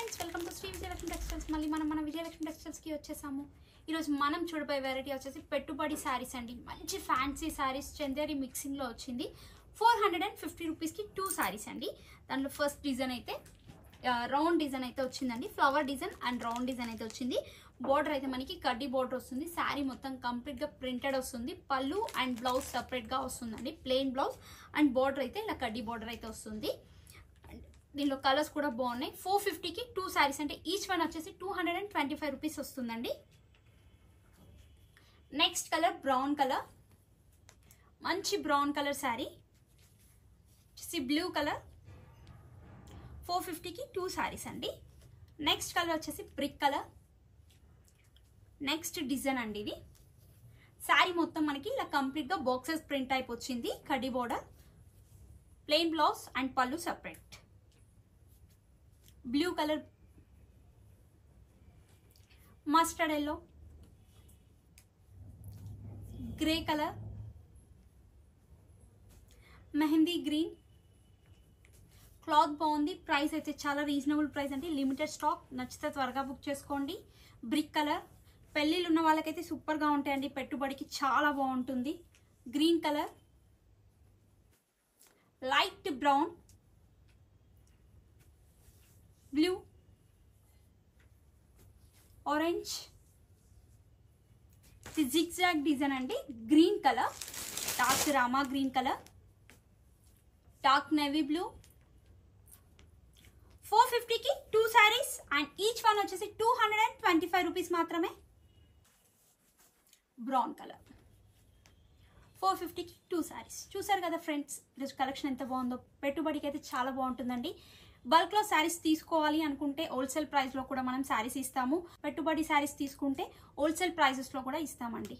Friends welcome to Shri Vijayalakshmi textiles. మళ్ళీ మన విజయలక్ష్మి టెక్స్టైల్స్కి వచ్చేసాము. ఈరోజు మనం చూడబోయే వెరైటీ వచ్చేసి పెట్టుబడి శారీస్ అండి. మంచి ఫ్యాన్సీ శారీస్ చందేరి మిక్సింగ్లో వచ్చింది. 450 రూపీస్కి 2 శారీస్ అండి. దాంట్లో ఫస్ట్ డిజైన్ అయితే రౌండ్ డిజైన్ అయితే వచ్చిందండి. Flower design and round design అయితే వచ్చింది. బోర్డర్ అయితే మనకి కడ్డీ బోర్డర్ వస్తుంది. శారీ మొత్తం కంప్లీట్గా ప్రింటెడ్ వస్తుంది. పళ్ళు అండ్ బ్లౌజ్ సపరేట్గా వస్తుందండి. ప్లెయిన్ బ్లౌజ్ అండ్ బోర్డర్ అయితే ఇలా కడ్డీ బోర్డర్ అయితే వస్తుంది. దీనిలో కలర్స్ కూడా బాగున్నాయి. 450కి 2 శారీస్ అంటే ఈచ్ వన్ వచ్చేసి 225 రూపీస్ వస్తుందండి. నెక్స్ట్ కలర్ బ్రౌన్ కలర్, మంచి బ్రౌన్ కలర్ శారీ వచ్చేసి బ్లూ కలర్. 450కి 2 శారీస్ అండి. నెక్స్ట్ కలర్ వచ్చేసి బ్రిక్ కలర్. నెక్స్ట్ డిజైన్ అండి. ఇది శారీ మొత్తం మనకి ఇలా కంప్లీట్గా బాక్సెస్ ప్రింట్ టైప్ వచ్చింది. కడ్డీ బోర్డర్, ప్లెయిన్ బ్లౌజ్ అండ్ పళ్ళు separate. Blue colour, mustard yellow, grey colour, mehndi green. Cloth బాగుంది. ప్రైస్ అయితే చాలా రీజనబుల్ ప్రైస్ అండి. Limited stock. నచ్చితే త్వరగా బుక్ చేసుకోండి. బ్రిక్ కలర్, పెళ్ళిళ్ళు ఉన్న వాళ్ళకైతే సూపర్గా ఉంటాయండి. పెట్టుబడికి చాలా బాగుంటుంది. Green colour, light brown, blue, orange, zigzag design అండి. Green colour, dark Rama green colour, dark navy blue. 450కి 2 శారీస్ అండ్ ఈచ్ వన్ వచ్చేసి 225 రూపీస్ మాత్రమే. బ్రౌన్ కలర్, 450కి 2 శారీస్. చూసారు కదా ఫ్రెండ్స్, ఈరోజు కలెక్షన్ ఎంత బాగుందో. పెట్టుబడికి అయితే చాలా బాగుంటుందండి. బల్క్లో శారీస్ తీసుకోవాలి అనుకుంటే హోల్సేల్ ప్రైస్లో కూడా మనం శారీస్ ఇస్తాము. పెట్టుబడి శారీస్ తీసుకుంటే హోల్సేల్ ప్రైసెస్లో కూడా ఇస్తామండి.